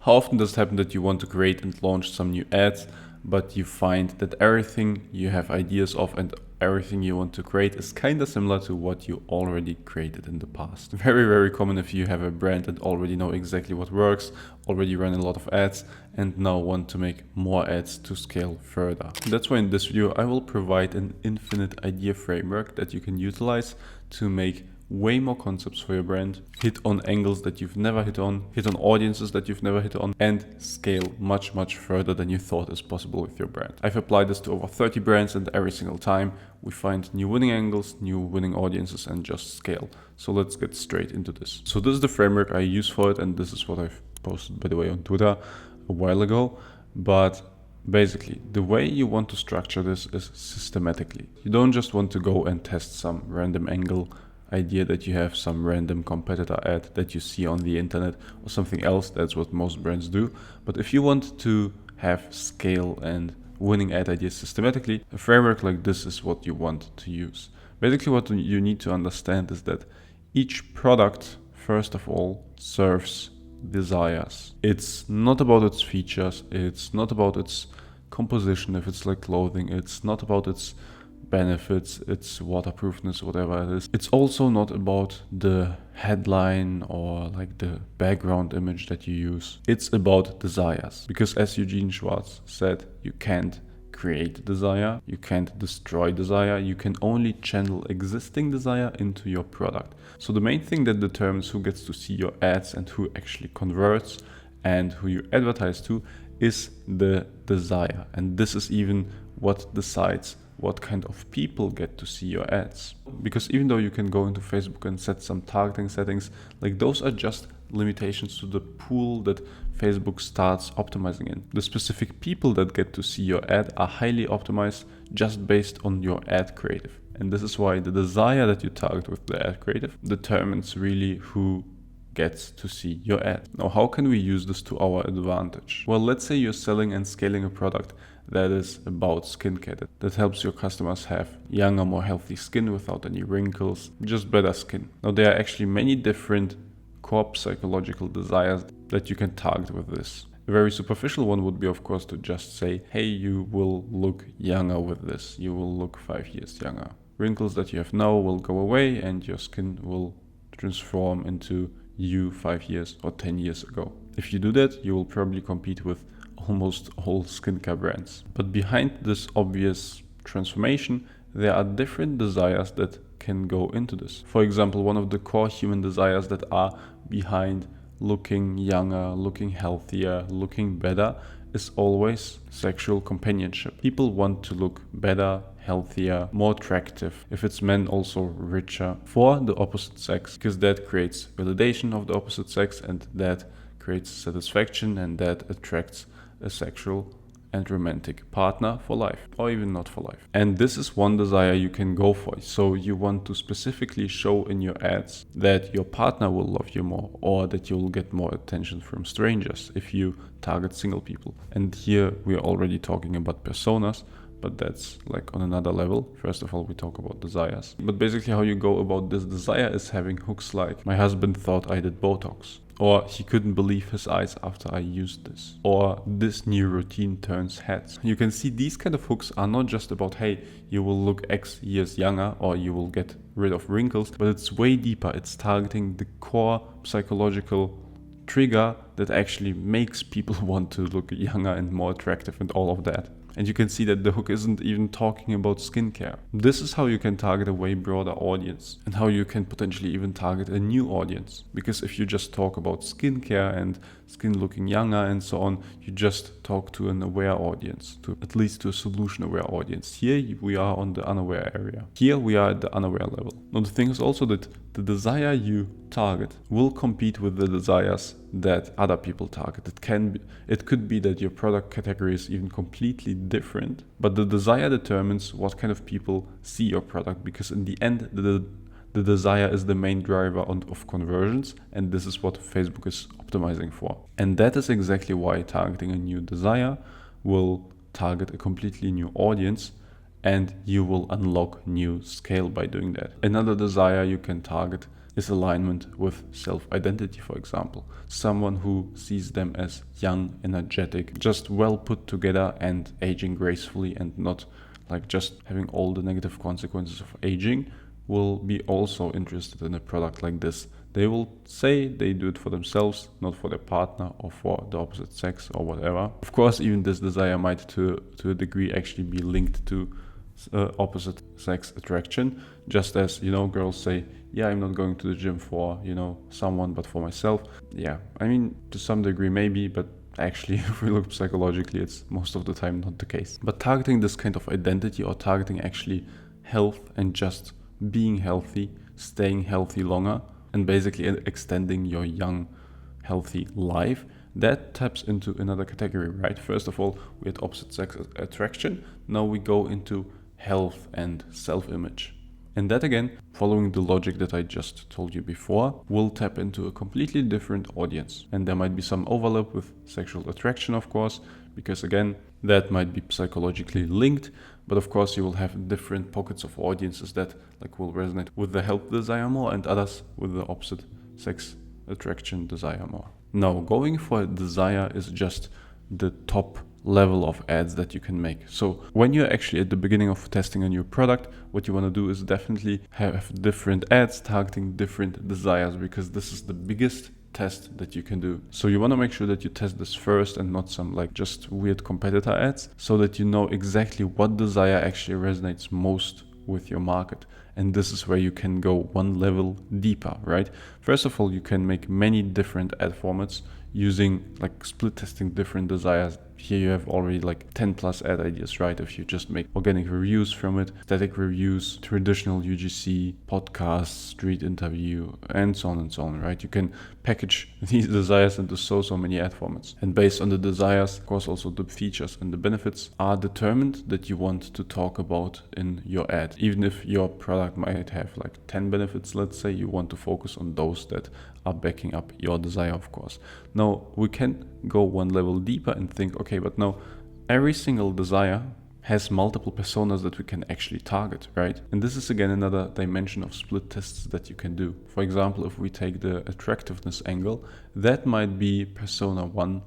How often does it happen that you want to create and launch some new ads, but you find that everything you have ideas of and everything you want to create is kind of similar to what you already created in the past? Very, very common if you have a brand and already know exactly what works, already run a lot of ads, and now want to make more ads to scale further. That's why in this video I will provide an infinite idea framework that you can utilize to make way more concepts for your brand, hit on angles that you've never hit on audiences that you've never hit on, and scale much, much further than you thought is possible with your brand. I've applied this to over 30 brands, and every single time we find new winning angles, new winning audiences, and just scale. So let's get straight into this. So this is the framework I use for it, and this is what I've posted, by the way, on Twitter a while ago. But basically, the way you want to structure this is systematically. You don't just want to go and test some random angle idea that you have, some random competitor ad that you see on the internet or something else. That's what most brands do. But if you want to have scale and winning ad ideas systematically, a framework like this is what you want to use. Basically, what you need to understand is that each product, first of all, serves desires. It's not about its features, it's not about its composition if it's like clothing, it's not about its benefits, its waterproofness, whatever it is. It's also not about the headline or like the background image that you use. It's about desires. Because as Eugene Schwartz said, you can't create desire, you can't destroy desire, you can only channel existing desire into your product. So the main thing that determines who gets to see your ads and who actually converts and who you advertise to is the desire. And this is even what decides what kind of people get to see your ads. Because even though you can go into Facebook and set some targeting settings, like those are just limitations to the pool that Facebook starts optimizing in. The specific people that get to see your ad are highly optimized just based on your ad creative. And this is why the desire that you target with the ad creative determines really who gets to see your ad. Now, how can we use this to our advantage? Well, let's say you're selling and scaling a product that is about skincare, that helps your customers have younger, more healthy skin without any wrinkles, just better skin. Now, there are actually many different core psychological desires that you can target with this. A very superficial one would be, of course, to just say, hey, you will look younger with this. You will look 5 years younger. Wrinkles that you have now will go away and your skin will transform into you 5 years or 10 years ago. If you do that, you will probably compete with almost all skincare brands. But behind this obvious transformation, there are different desires that can go into this. For example, one of the core human desires that are behind looking younger, looking healthier, looking better is always sexual companionship. People want to look better, healthier, more attractive. If it's men, also richer for the opposite sex, because that creates validation of the opposite sex and that creates satisfaction and that attracts a sexual and romantic partner for life, or even not for life. And this is one desire you can go for. So you want to specifically show in your ads that your partner will love you more, or that you'll get more attention from strangers if you target single people. And here we are already talking about personas, but that's like on another level. First of all, we talk about desires. But basically how you go about this desire is having hooks like, my husband thought I did Botox, or he couldn't believe his eyes after I used this, or this new routine turns heads. You can see these kind of hooks are not just about, hey, you will look X years younger or you will get rid of wrinkles, but it's way deeper. It's targeting the core psychological trigger that actually makes people want to look younger and more attractive and all of that. And you can see that the hook isn't even talking about skincare. This is how you can target a way broader audience and how you can potentially even target a new audience. Because if you just talk about skincare and skin looking younger and so on, you just talk to an aware audience, to at least to a solution aware audience. Here we are on the unaware area. Here we are at the unaware level. Now the thing is also that the desire you target will compete with the desires that other people target. It could be that your product category is even completely different, but the desire determines what kind of people see your product, because in the end, the desire is the main driver of conversions, and this is what Facebook is optimizing for. And that is exactly why targeting a new desire will target a completely new audience, and you will unlock new scale by doing that. Another desire you can target is alignment with self-identity, for example. Someone who sees them as young, energetic, just well put together and aging gracefully and not like just having all the negative consequences of aging will be also interested in a product like this. They will say they do it for themselves, not for their partner or for the opposite sex or whatever. Of course, even this desire might to a degree actually be linked to opposite sex attraction, just as, you know, girls say, yeah, I'm not going to the gym for, you know, someone, but for myself. Yeah, I mean, to some degree maybe, but actually, if we look psychologically, it's most of the time not the case. But targeting this kind of identity, or targeting actually health and just being healthy, staying healthy longer, and basically extending your young, healthy life, that taps into another category, right? First of all, we had opposite sex attraction. Now we go into health and self-image. And that again, following the logic that I just told you before, will tap into a completely different audience. And there might be some overlap with sexual attraction, of course, because again, that might be psychologically linked. But of course, you will have different pockets of audiences that like will resonate with the health desire more, and others with the opposite sex attraction desire more. Now, going for a desire is just the top level of ads that you can make. So when you're actually at the beginning of testing a new product, what you want to do is definitely have different ads targeting different desires, because this is the biggest test that you can do. So you want to make sure that you test this first and not some like just weird competitor ads, so that you know exactly what desire actually resonates most with your market. And this is where you can go one level deeper, right? First of all, you can make many different ad formats using like split testing different desires. Here you have already like 10 plus ad ideas, right? If you just make organic reviews from it, static reviews, traditional UGC, podcasts, street interview, and so on, right? You can package these desires into so many ad formats. And based on the desires, of course, also the features and the benefits are determined that you want to talk about in your ad. Even if your product might have like 10 benefits, let's say, you want to focus on those that are backing up your desire, of course. Now, we can go one level deeper and think, okay, but now every single desire has multiple personas that we can actually target, right? And this is again another dimension of split tests that you can do. For example, if we take the attractiveness angle, that might be persona 1,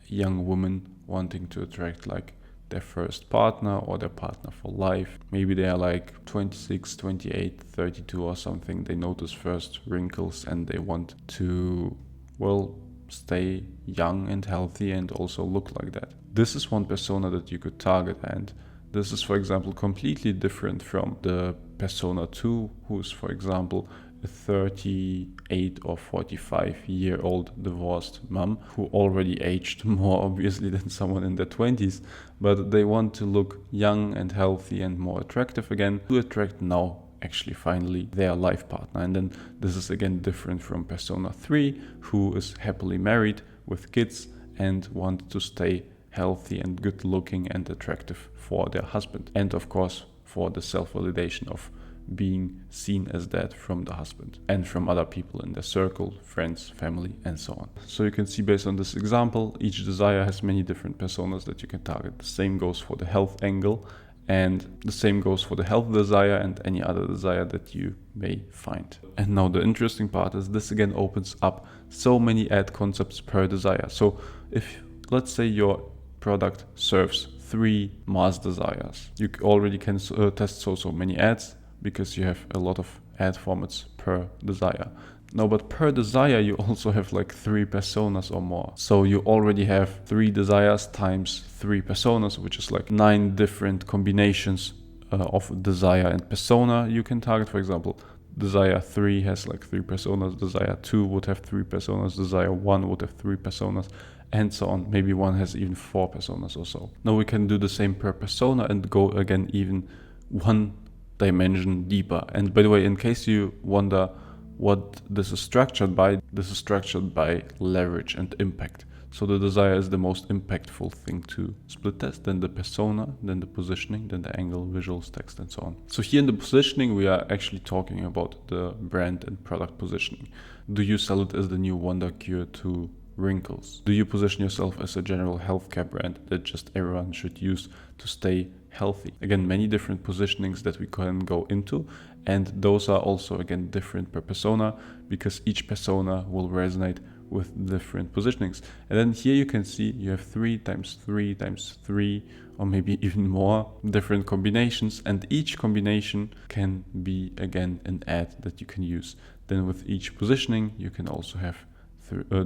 a young woman wanting to attract like their first partner or their partner for life. Maybe they are like 26, 28, 32 or something. They notice first wrinkles and they want to, well, stay young and healthy and also look like that. This is one persona that you could target, and this is, for example, completely different from the persona 2, who's, for example, a 38 or 45-year-old divorced mom who already aged more obviously than someone in their 20s, but they want to look young and healthy and more attractive again to attract now actually finally their life partner. And then this is again different from persona 3, who is happily married with kids and want to stay healthy and good looking and attractive for their husband, and of course for the self-validation of being seen as that from the husband and from other people in their circle, friends, family, and so on. So you can see based on this example, each desire has many different personas that you can target. The same goes for the health angle, and the same goes for the health desire and any other desire that you may find. And now the interesting part is this again opens up so many ad concepts per desire. So if, let's say, your product serves 3 mass desires, you already can test so many ads, because you have a lot of ad formats per desire. No, but per desire you also have like 3 personas or more. So you already have 3 desires times 3 personas, which is like 9 different combinations of desire and persona you can target. For example, desire 3 has like 3 personas, desire 2 would have 3 personas, desire 1 would have 3 personas, and so on. Maybe one has even 4 personas or so. Now we can do the same per persona and go again even one dimension deeper. And by the way, in case you wonder what this is structured by leverage and impact. So the desire is the most impactful thing to split test, then the persona, then the positioning, then the angle, visuals, text, and so on. So here in the positioning, we are actually talking about the brand and product positioning. Do you sell it as the new wonder cure to wrinkles? Do you position yourself as a general healthcare brand that just everyone should use to stay healthy? Again, many different positionings that we can go into, and those are also again different per persona, because each persona will resonate with different positionings. And then here you can see you have 3 times 3 times 3, or maybe even more different combinations, and each combination can be again an ad that you can use. Then with each positioning you can also have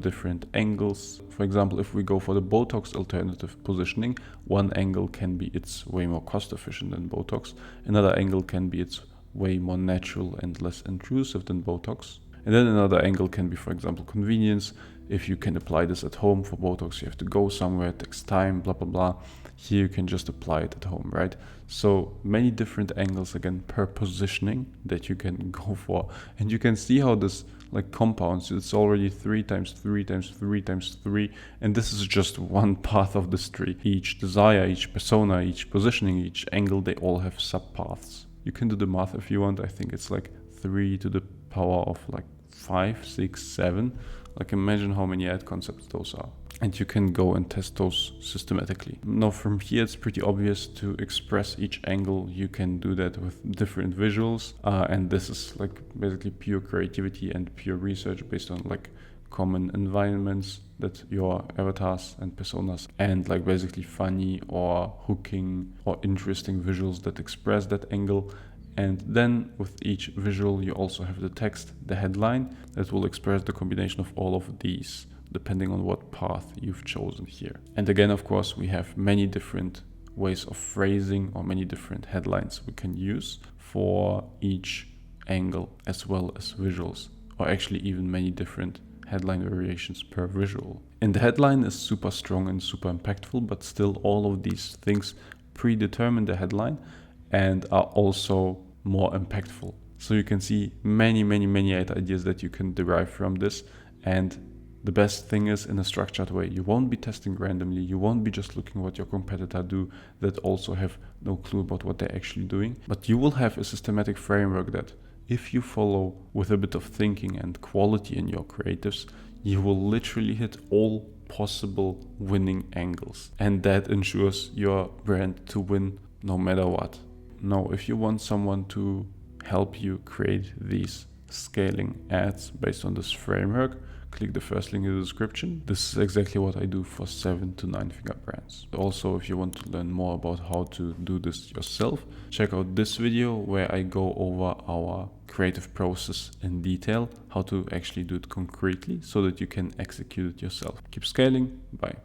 different angles. For example, if we go for the Botox alternative positioning, one angle can be it's way more cost efficient than Botox, another angle can be it's way more natural and less intrusive than Botox. And then another angle can be, for example, convenience. If you can apply this at home, for Botox you have to go somewhere, it takes time, blah blah blah. Here you can just apply it at home, right? So many different angles again per positioning that you can go for. And you can see how this like compounds. It's already 3 times 3 times 3 times 3, and this is just one path of this tree. Each desire, each persona, each positioning, each angle, they all have subpaths. You can do the math if you want. I think it's like 3 to the power of like 5, 6, 7. Like imagine how many ad concepts those are. And you can go and test those systematically. Now from here it's pretty obvious to express each angle. You can do that with different visuals. And this is like basically pure creativity and pure research based on like common environments that your avatars and personas, and like basically funny or hooking or interesting visuals that express that angle. And then with each visual you also have the text, the headline, that will express the combination of all of these depending on what path you've chosen here. And again, of course, we have many different ways of phrasing or many different headlines we can use for each angle, as well as visuals, or actually even many different headline variations per visual. And the headline is super strong and super impactful, but still all of these things predetermine the headline and are also more impactful. So you can see many ideas that you can derive from this. And the best thing is, in a structured way, you won't be testing randomly. You won't be just looking what your competitor do that also have no clue about what they're actually doing. But you will have a systematic framework that if you follow with a bit of thinking and quality in your creatives, you will literally hit all possible winning angles. And that ensures your brand to win no matter what. Now, if you want someone to help you create these scaling ads based on this framework, click the first link in the description. This is exactly what I do for 7 to 9 figure brands. Also, if you want to learn more about how to do this yourself, check out this video where I go over our creative process in detail, how to actually do it concretely so that you can execute it yourself. Keep scaling. Bye.